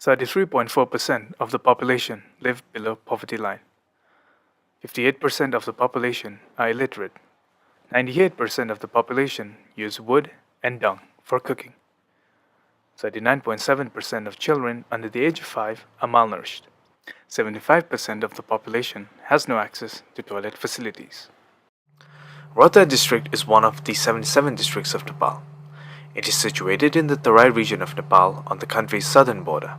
33.4% of the population live below poverty line. 58% of the population are illiterate. 98% of the population use wood and dung for cooking. 39.7% of children under the age of 5 are malnourished. 75% of the population has no access to toilet facilities. Rautahat District is one of the 77 districts of Nepal. It is situated in the Tarai region of Nepal on the country's southern border.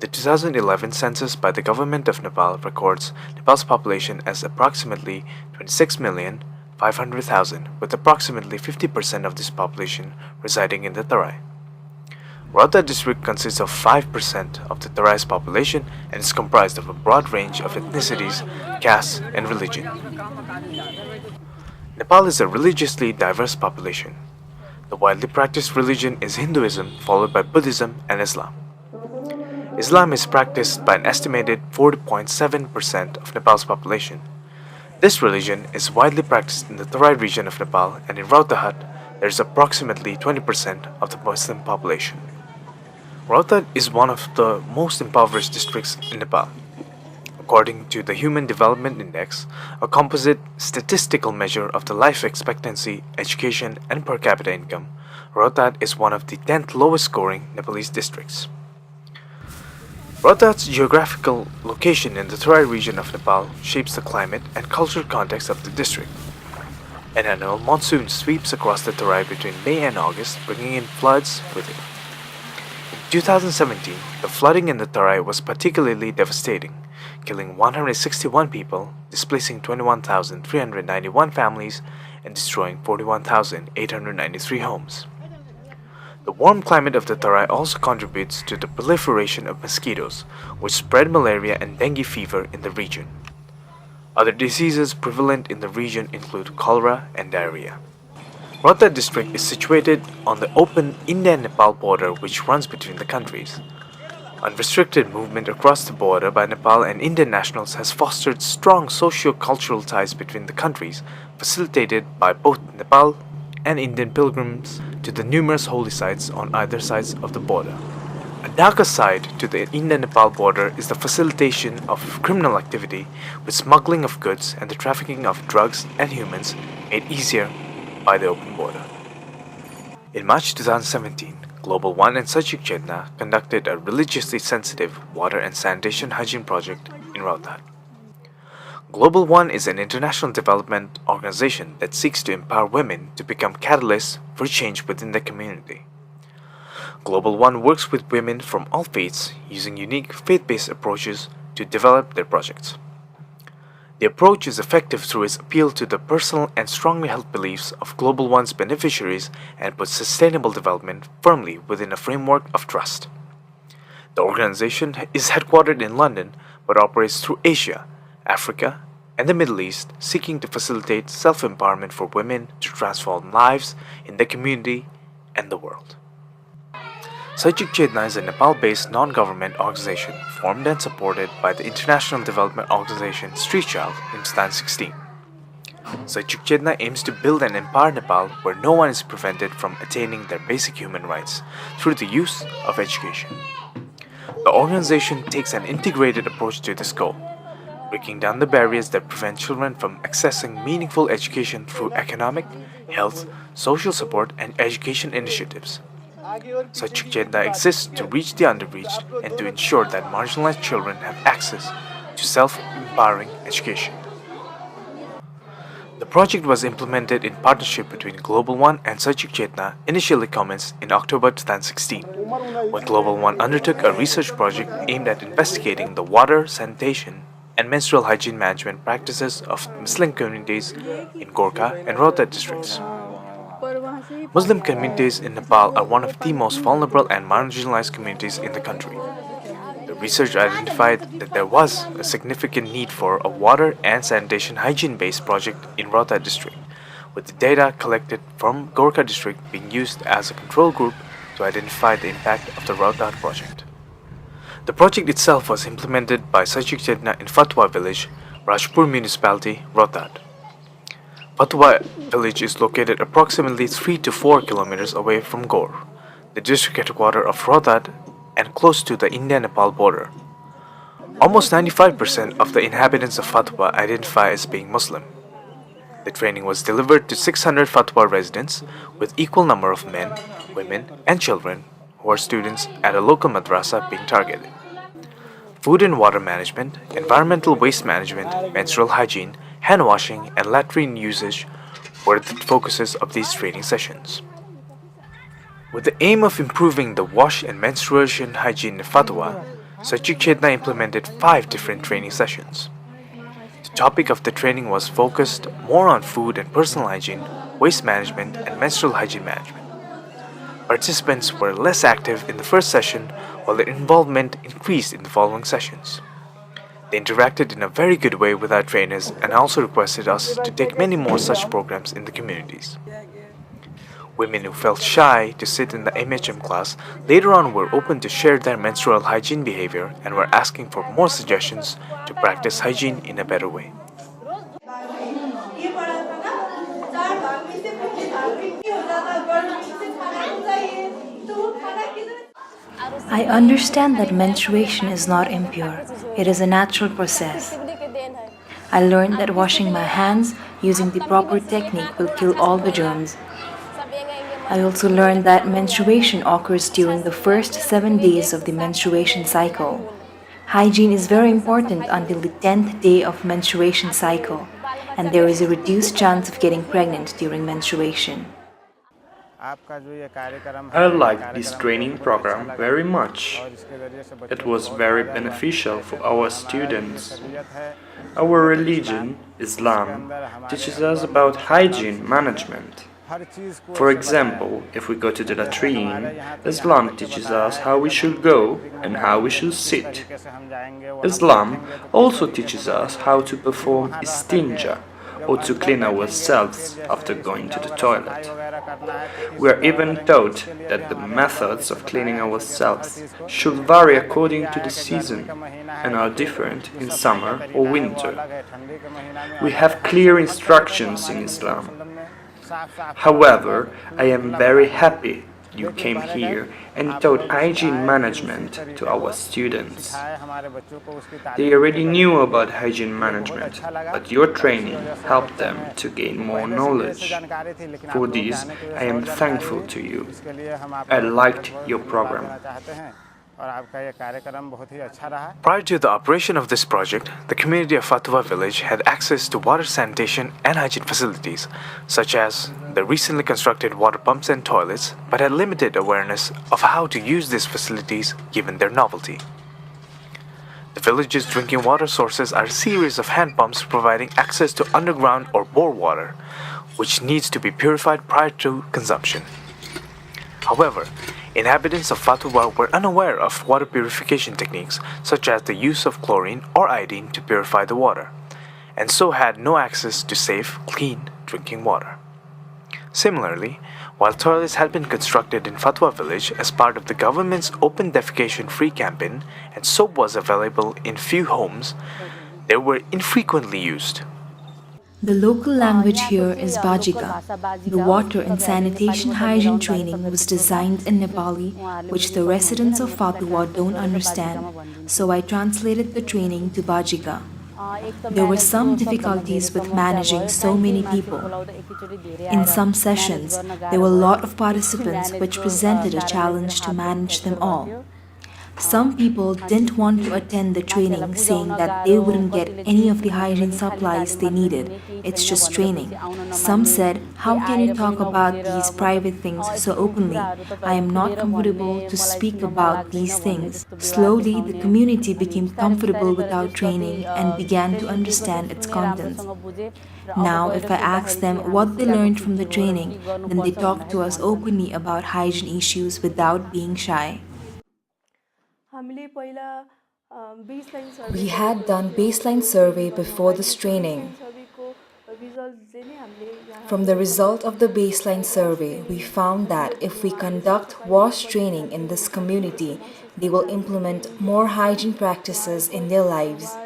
The 2011 census by the government of Nepal records Nepal's population as approximately 26,500,000, with approximately 50% of this population residing in the Tarai. Rautahat District consists of 5% of the Tarai's population and is comprised of a broad range of ethnicities, castes, and religion. Nepal is a religiously diverse population. The widely practiced religion is Hinduism, followed by Buddhism and Islam. Islam is practiced by an estimated 40.7% of Nepal's population. This religion is widely practiced in the Tarai region of Nepal, and in Rautahat, there is approximately 20% of the Muslim population. Rautahat is one of the most impoverished districts in Nepal. According to the Human Development Index, a composite statistical measure of the life expectancy, education, and per capita income, Rautahat is one of the 10th lowest scoring Nepalese districts. Rautahat's geographical location in the Tarai region of Nepal shapes the climate and cultural context of the district. An annual monsoon sweeps across the Tarai between May and August, bringing in floods with it. In 2017, the flooding in the Tarai was particularly devastating, killing 161 people, displacing 21,391 families, and destroying 41,893 homes. The warm climate of the Tarai also contributes to the proliferation of mosquitoes, which spread malaria and dengue fever in the region. Other diseases prevalent in the region include cholera and diarrhea. Rautahat district is situated on the open India-Nepal border which runs between the countries. Unrestricted movement across the border by Nepal and Indian nationals has fostered strong socio-cultural ties between the countries, facilitated by both Nepal and Indian pilgrims to the numerous holy sites on either sides of the border. A darker side to the India-Nepal border is the facilitation of criminal activity, with smuggling of goods and the trafficking of drugs and humans made easier by the open border. In March 2017, Global One and Sajik Chetna conducted a religiously sensitive water and sanitation hygiene project in Rautahat. Global One is an international development organization that seeks to empower women to become catalysts for change within the community. Global One works with women from all faiths using unique faith-based approaches to develop their projects. The approach is effective through its appeal to the personal and strongly held beliefs of Global One's beneficiaries and puts sustainable development firmly within a framework of trust. The organization is headquartered in London but operates through Asia, Africa, and the Middle East, seeking to facilitate self-empowerment for women to transform lives in the community and the world. Sajik Chetna is a Nepal-based non-government organization formed and supported by the international development organization Street Child in 2016. Sajik Chetna aims to build and empower Nepal where no one is prevented from attaining their basic human rights through the use of education. The organization takes an integrated approach to this goal, breaking down the barriers that prevent children from accessing meaningful education through economic, health, social support, and education initiatives. Sajik Chetna exists to reach the underreached and to ensure that marginalized children have access to self-empowering education. The project was implemented in partnership between Global One and Sajik Chetna, initially commenced in October 2016, when Global One undertook a research project aimed at investigating the water, sanitation, and menstrual hygiene management practices of Muslim communities in Gorkha and Rautahat districts. Muslim communities in Nepal are one of the most vulnerable and marginalized communities in the country. The research identified that there was a significant need for a water and sanitation hygiene-based project in Rautahat district, with the data collected from Gorkha district being used as a control group to identify the impact of the Rautahat project. The project itself was implemented by Sajik Chetna in Fatuwa village, Rajpur municipality, Rautahat. Fatuwa village is located approximately 3 to 4 kilometers away from Gor, the district headquarters of Rautahat, and close to the India-Nepal border. Almost 95% of the inhabitants of Fatuwa identify as being Muslim. The training was delivered to 600 Fatuwa residents with equal number of men, women, and children who are students at a local madrasa being targeted. Food and water management, environmental waste management, menstrual hygiene, hand washing, and latrine usage were the focuses of these training sessions. With the aim of improving the wash and menstruation hygiene in Fatuwa, Sachik Chetna implemented 5 different training sessions. The topic of the training was focused more on food and personal hygiene, waste management, and menstrual hygiene management. Participants were less active in the first session while their involvement increased in the following sessions. They interacted in a very good way with our trainers and also requested us to take many more such programs in the communities. Women who felt shy to sit in the MHM class later on were open to share their menstrual hygiene behavior and were asking for more suggestions to practice hygiene in a better way. I understand that menstruation is not impure. It is a natural process. I learned that washing my hands using the proper technique will kill all the germs. I also learned that menstruation occurs during the first 7 days of the menstruation cycle. Hygiene is very important until the 10th day of menstruation cycle, and there is a reduced chance of getting pregnant during menstruation. I liked this training program very much. It was very beneficial for our students. Our religion, Islam, teaches us about hygiene management. For example, if we go to the latrine, Islam teaches us how we should go and how we should sit. Islam also teaches us how to perform istinja, or to clean ourselves after going to the toilet. We are even taught that the methods of cleaning ourselves should vary according to the season and are different in summer or winter. We have clear instructions in Islam. However, I am very happy you came here and taught hygiene management to our students. They already knew about hygiene management, but your training helped them to gain more knowledge. For this, I am thankful to you. I liked your program. Prior to the operation of this project, the community of Fatuwa village had access to water sanitation and hygiene facilities, such as the recently constructed water pumps and toilets, but had limited awareness of how to use these facilities given their novelty. The village's drinking water sources are a series of hand pumps providing access to underground or bore water, which needs to be purified prior to consumption. However, inhabitants of Fatuwa were unaware of water purification techniques such as the use of chlorine or iodine to purify the water, and so had no access to safe, clean drinking water. Similarly, while toilets had been constructed in Fatuwa village as part of the government's open defecation free campaign and soap was available in few homes, they were infrequently used. The local language here is Bajika. The water and sanitation hygiene training was designed in Nepali, which the residents of Fatuwa don't understand, so I translated the training to Bajika. There were some difficulties with managing so many people. In some sessions, there were a lot of participants which presented a challenge to manage them all. Some people didn't want to attend the training saying that they wouldn't get any of the hygiene supplies they needed. It's just training. Some said, how can you talk about these private things so openly? I am not comfortable to speak about these things. Slowly, the community became comfortable without training and began to understand its contents. Now, if I ask them what they learned from the training, then they talk to us openly about hygiene issues without being shy. We had done baseline survey before this training. From the result of the baseline survey, we found that if we conduct WASH training in this community, they will implement more hygiene practices in their lives.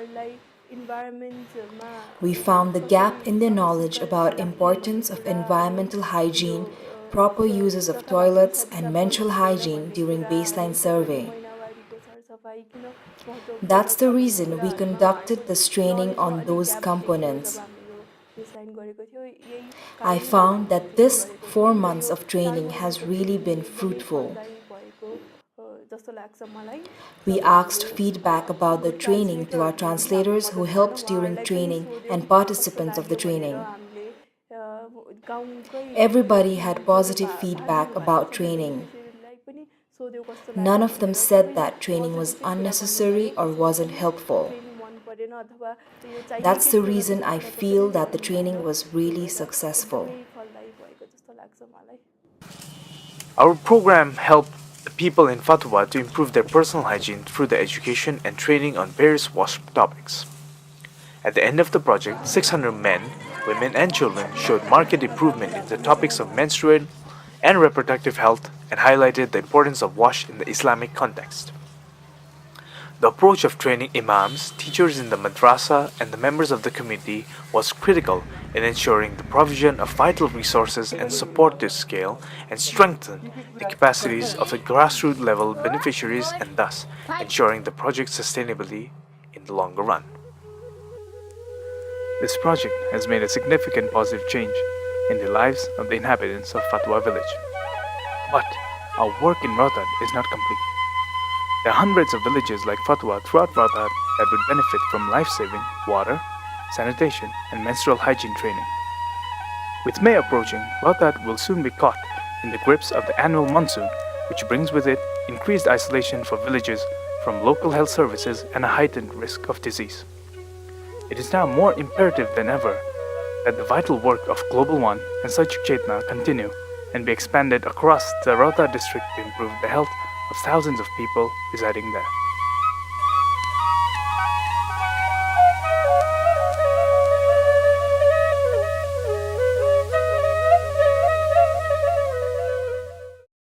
We found the gap in their knowledge about importance of environmental hygiene, proper uses of toilets, and menstrual hygiene during baseline survey. That's the reason we conducted this training on those components. I found that this 4 months of training has really been fruitful. We asked feedback about the training to our translators who helped during training and participants of the training. Everybody had positive feedback about training. None of them said that training was unnecessary or wasn't helpful. That's the reason I feel that the training was really successful. Our program helped the people in Fatuwa to improve their personal hygiene through the education and training on various WASH topics. At the end of the project, 600 men, women, and children showed marked improvement in the topics of menstrual and reproductive health and highlighted the importance of WASH in the Islamic context. The approach of training imams, teachers in the Madrassa, and the members of the community was critical in ensuring the provision of vital resources and support to scale and strengthen the capacities of the grassroots level beneficiaries and thus ensuring the project's sustainability in the longer run. This project has made a significant positive change in the lives of the inhabitants of Fatuwa village. But our work in Rautahat is not complete. There are hundreds of villages like Fatuwa throughout Rautahat that would benefit from life-saving water, sanitation, and menstrual hygiene training. With May approaching, Rautahat will soon be caught in the grips of the annual monsoon, which brings with it increased isolation for villages from local health services and a heightened risk of disease. It is now more imperative than ever that the vital work of Global One and Sachik Chetna continue and be expanded across the Rautahat district to improve the health of thousands of people residing there.